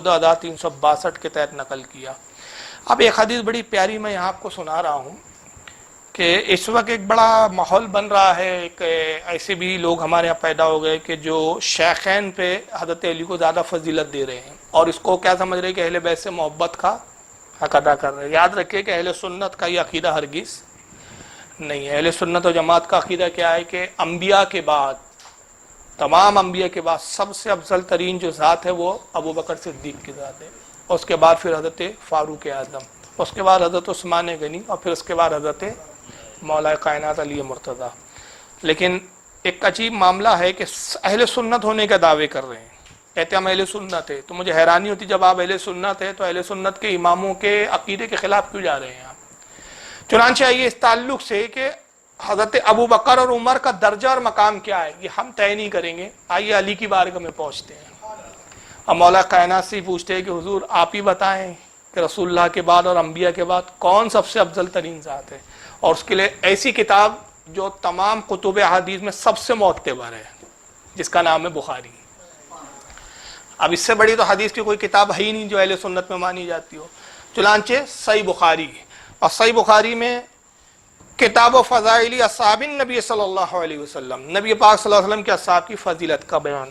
14,362 کے تحت نقل کیا۔ اب ایک حدیث بڑی پیاری میں یہاں آپ کو سنا رہا ہوں کہ اس وقت ایک بڑا ماحول بن رہا ہے کہ ایسے بھی لوگ ہمارے یہاں پیدا ہو گئے کہ جو شیخین پہ حضرت علی کو زیادہ فضیلت دے رہے ہیں، اور اس کو کیا سمجھ رہے ہیں کہ اہل بیت سے محبت کا حق ادا کر رہے ہیں۔ یاد رکھیے کہ اہل سنت کا یہ عقیدہ ہرگز نہیں ہے۔ اہل سنت و جماعت کا عقیدہ کیا ہے کہ انبیاء کے بعد، تمام انبیاء کے بعد سب سے افضل ترین جو ذات ہے وہ ابو بکر صدیق کی ذات ہے، اس کے بعد پھر حضرت فاروق اعظم، اس کے بعد حضرت عثمان غنی، اور پھر اس کے بعد حضرت مولا کائنات علی مرتضیٰ۔ لیکن ایک عجیب معاملہ ہے کہ اہل سنت ہونے کے دعوے کر رہے ہیں، کہتے ہیں ہم اہل سنت ہے، تو مجھے حیرانی ہوتی جب آپ اہل سنت ہے تو اہل سنت کے اماموں کے عقیدے کے خلاف کیوں جا رہے ہیں آپ؟ چنانچہ آئیے اس تعلق سے کہ حضرت ابو بکر اور عمر کا درجہ اور مقام کیا ہے یہ ہم طے نہیں کریں گے، آئیے علی کی بارگاہ میں پہنچتے ہیں۔ اب مولا کائنات سے پوچھتے ہیں کہ حضور آپ ہی بتائیں کہ رسول اللہ کے بعد اور انبیاء کے بعد کون سب سے افضل ترین ذات ہے، اور اس کے لیے ایسی کتاب جو تمام کتب احادیث میں سب سے معتبر ہے، جس کا نام ہے بخاری۔ اب اس سے بڑی تو حدیث کی کوئی کتاب ہے ہی نہیں جو اہل سنت میں مانی جاتی ہو، چنانچہ صحیح بخاری، اور صحیح بخاری میں کتاب و فضائل اصحاب النبی صلی اللہ علیہ وسلم، نبی پاک صلی اللہ علیہ وسلم کے اصحاب کی فضیلت کا بیان،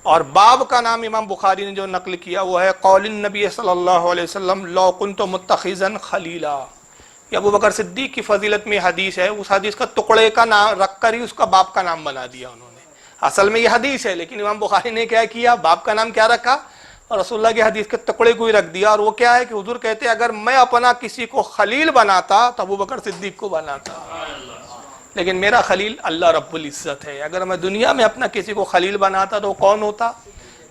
اور باب کا نام امام بخاری نے جو نقل کیا وہ ہے قول النبی صلی اللہ علیہ وسلم لو کنت متخذا خلیلا۔ یہ ابو بکر صدیق کی فضیلت میں حدیث ہے، اس حدیث کا ٹکڑے کا نام رکھ کر ہی اس کا باب کا نام بنا دیا انہوں نے۔ اصل میں یہ حدیث ہے لیکن امام بخاری نے کیا کیا، باب کا نام کیا رکھا، اور رسول اللہ کی حدیث کے ٹکڑے کو ہی رکھ دیا، اور وہ کیا ہے کہ حضور کہتے ہیں اگر میں اپنا کسی کو خلیل بناتا تو ابو بکر صدیق کو بناتا، لیکن میرا خلیل اللہ رب العزت ہے، اگر میں دنیا میں اپنا کسی کو خلیل بناتا تو کون ہوتا،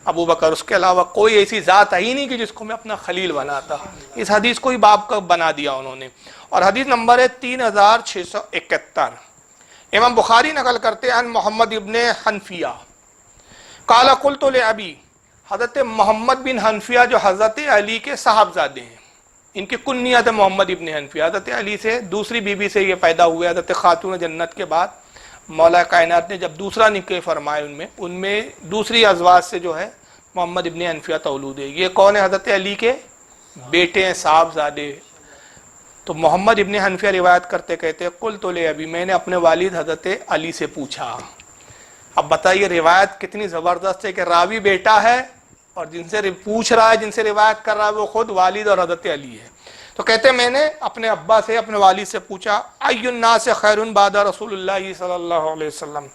ابو بکر، اس کے علاوہ کوئی ایسی ذات ہے ہی نہیں کہ جس کو میں اپنا خلیل بناتا۔ اس حدیث کو ہی باب کا بنا دیا انہوں نے۔ اور حدیث نمبر ہے 3671، امام بخاری نقل کرتے ہیں محمد ابن حنفیہ قال قلت لابی، حضرت محمد بن حنفیہ جو حضرت علی کے صاحبزادے ہیں، ان کی کنیت ہے محمد ابن حنفیہ، حضرت علی سے دوسری بیوی سے یہ پیدا ہوئے، حضرت خاتون جنت کے بعد مولا کائنات نے جب دوسرا نکاح فرمائے ان میں دوسری ازواج سے جو ہے محمد ابن حنفیہ تولد ہے۔ یہ کون ہے؟ حضرت علی کے بیٹے ہیں، صاحبزادے۔ تو محمد ابن حنفیہ روایت کرتے کہتے قلت لابی، میں نے اپنے والد حضرت علی سے پوچھا۔ اب بتائیے روایت کتنی زبردست ہے کہ راوی بیٹا ہے اور جن سے پوچھ رہا ہے، جن سے روایت کر رہا ہے وہ خود والد اور حضرت علی ہے۔ تو کہتے میں نے اپنے ابا سے، اپنے والد سے پوچھا ای الناس خیر بعد رسول اللہ صلی اللہ علیہ وسلم،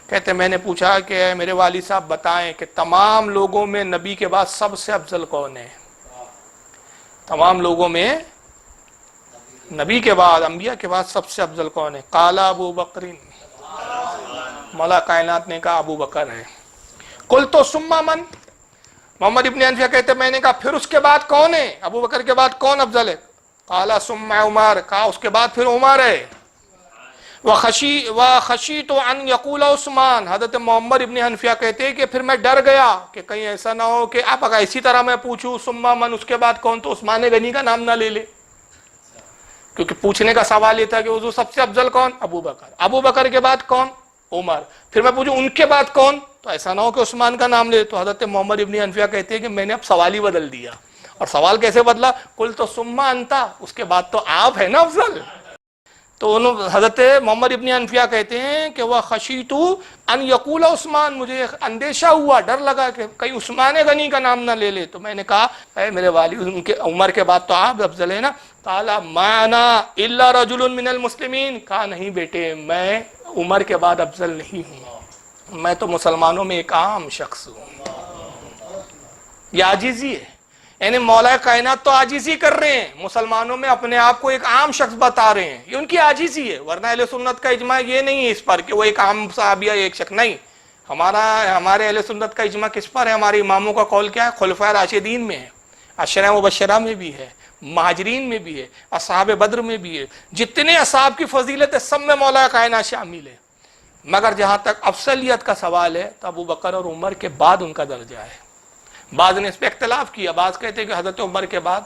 کہتے میں نے پوچھا کہ اے میرے والد صاحب بتائیں کہ تمام لوگوں میں نبی کے بعد سب سے افضل کون ہے؟ تمام لوگوں میں نبی کے بعد، انبیاء کے بعد سب سے افضل کون ہے؟ قال ابو بکر، مولا کائنات نے کہا ابو بکر ہے۔ قلت ثم من، محمد ابن حنفیہ کہتے میں نے کہا پھر اس کے بعد کون ہے؟ ابو بکر کے بعد کون افضل ہے؟ قال ثم عمر، کہا اس کے بعد پھر عمر ہے۔ وخشیت ان یقول عثمان، حضرت محمد ابن حنفیہ کہتے ہیں کہ پھر میں ڈر گیا کہ کہیں ایسا نہ ہو کہ اب اگر اسی طرح میں پوچھوں ثم من اس کے بعد کون تو عثمان غنی کا نام نہ لے لے، کیونکہ پوچھنے کا سوال یہ تھا کہ حضور سب سے افضل کون؟ ابو بکر، ابو بکر کے بعد کون؟ عمر، پھر میں پوچھوں ان کے بعد کون تو ایسا نہ ہو کہ عثمان کا نام لے۔ تو حضرت محمد ابن حنفیہ کہتے ہیں کہ میں نے اب سوال ہی بدل دیا، اور سوال کیسے بدلا؟ قلت ثم انت، اس کے بعد تو آپ ہیں نا افضل۔ تو حضرت محمد ابن حنفیہ کہتے ہیں کہ وہ خشیت ان یقول عثمان، مجھے اندیشہ ہوا، ڈر لگا کہ کہیں عثمان غنی کا نام نہ لے لے۔ تو میں نے کہا اے میرے والد، ان کے عمر کے بعد تو آپ افضل ہے نا۔ قال ما انا الا رجل من المسلمین، کہا نہیں بیٹے میں عمر کے بعد افضل نہیں ہوں، میں تو مسلمانوں میں ایک عام شخص ہوں۔ یہ عاجزی ہے، یعنی مولا کائنات تو عاجزی کر رہے ہیں، مسلمانوں میں اپنے آپ کو ایک عام شخص بتا رہے ہیں، یہ ان کی عاجزی ہے۔ ورنہ اہل سنت کا اجماع یہ نہیں ہے اس پر کہ وہ ایک عام صحابی ہے، ایک شخص نہیں۔ ہمارے اہل سنت کا اجماع کس پر ہے؟ ہمارے اماموں کا قول کیا ہے؟ خلفائے راشدین میں ہے، عشرہ مبشرہ میں بھی ہے، مہاجرین میں بھی ہے، اصحاب بدر میں بھی ہے، جتنے اصحاب کی فضیلت ہے سب میں مولا کائنات شامل ہے۔ مگر جہاں تک افضلیت کا سوال ہے تو ابو بکر اور عمر کے بعد ان کا درجہ ہے۔ بعض نے اس پہ اختلاف کیا، بعض کہتے ہیں کہ حضرت عمر کے بعد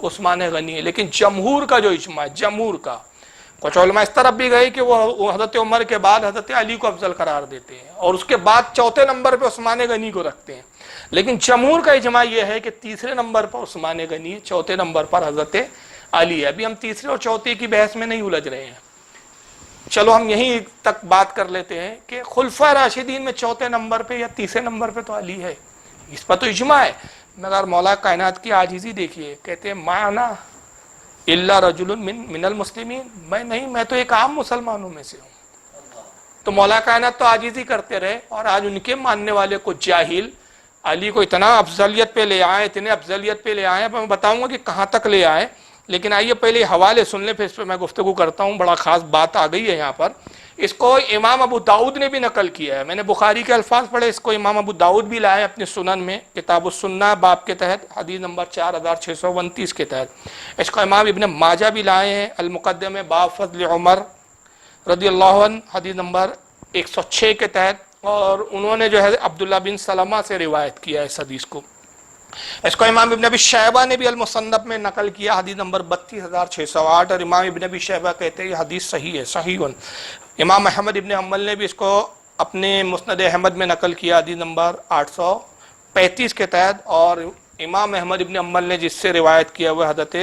عثمان غنی ہے، لیکن جمہور کا جو اجماع ہے، جمہور کا کچھ علماء اس طرف بھی گئے کہ وہ حضرت عمر کے بعد حضرت علی کو افضل قرار دیتے ہیں اور اس کے بعد چوتھے نمبر پہ عثمان غنی کو رکھتے ہیں، لیکن جمہور کا اجماع یہ ہے کہ تیسرے نمبر پر عثمان غنی، چوتھے نمبر پر حضرت علی ہے۔ ابھی ہم تیسرے اور چوتھے کی بحث میں نہیں الجھ رہے ہیں، چلو ہم یہیں تک بات کر لیتے ہیں کہ خلفائے راشدین میں چوتھے نمبر پہ یا تیسرے نمبر پہ تو علی ہے، اس پر تو اجماع ہے۔ مگر مولا کائنات کی عاجزی دیکھیے، کہتے ہیں ما انا الا رجل من المسلمین، میں نہیں، میں تو ایک عام مسلمانوں میں سے ہوں۔ تو مولا کائنات تو عاجزی کرتے رہے، اور آج ان کے ماننے والے کو جاہل علی کو اتنا افضلیت پہ لے آئے، اتنے افضلیت پہ لے آئے، میں بتاؤں گا کہ کہاں تک لے آئے، لیکن آئیے پہلے حوالے سن لیں، پھر اس پہ میں گفتگو کرتا ہوں۔ بڑا خاص بات آ گئی ہے یہاں پر، اس کو امام ابو داؤد نے بھی نقل کیا ہے، میں نے بخاری کے الفاظ پڑھے، اس کو امام ابو داؤد بھی لائے اپنے سنن میں، کتاب السنہ باب کے تحت، حدیث نمبر 4629 کے تحت۔ اس کو امام ابن ماجہ بھی لائے ہیں المقدمہ باب فضل عمر رضی اللہ عنہ، حدیث نمبر 106 کے تحت، اور انہوں نے جو ہے عبداللہ بن سلمہ سے روایت کیا ہے اس حدیث کو۔ اس کو امام ابن ابی شیبہ نے بھی المصنف میں نقل کیا، حدیث نمبر 32608، اور امام ابن ابی شیبہ کہتے ہیں یہ حدیث صحیح ہے، صحیح۔ امام احمد ابن حنبل نے بھی اس کو اپنے مسند احمد میں نقل کیا، حدیث نمبر 835 کے تحت، اور امام احمد ابن حنبل نے جس سے روایت کیا وہ حضرت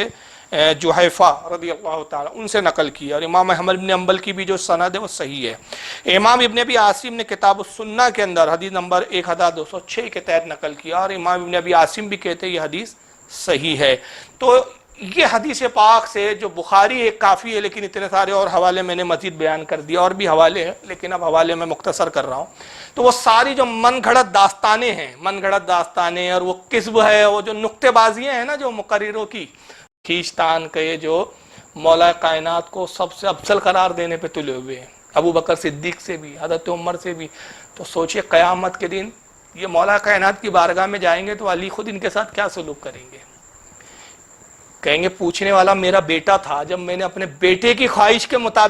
جحیفہ رضی اللہ تعالیٰ ان سے نقل کیا، اور امام احمد ابن حنبل کی بھی جو سند ہے وہ صحیح ہے۔ امام ابن ابی عاصم نے کتاب السنہ کے اندر حدیث نمبر 1206 کے تحت نقل کیا، اور امام ابن ابی عاصم بھی کہتے ہیں یہ حدیث صحیح ہے۔ تو یہ حدیث پاک سے جو بخاری ایک کافی ہے، لیکن اتنے سارے اور حوالے میں نے مزید بیان کر دیا، اور بھی حوالے ہیں لیکن اب حوالے میں مختصر کر رہا ہوں۔ تو وہ ساری جو من گھڑت داستانیں ہیں، من گھڑت داستانیں، اور وہ کذب ہے، وہ جو نکتے بازیاں ہیں نا جو مقرروں کی، کھینچتان کے جو مولا کائنات کو سب سے افضل قرار دینے پہ تلے ہوئے ہیں، ابو بکر صدیق سے بھی، حضرت عمر سے بھی۔ تو سوچئے قیامت کے دن یہ مولا کائنات کی بارگاہ میں جائیں گے تو علی خود ان کے ساتھ کیا سلوک کریں گے؟ کہیں گے پوچھنے والا میرا بیٹا تھا، جب میں نے اپنے بیٹے کی خواہش کے مطابق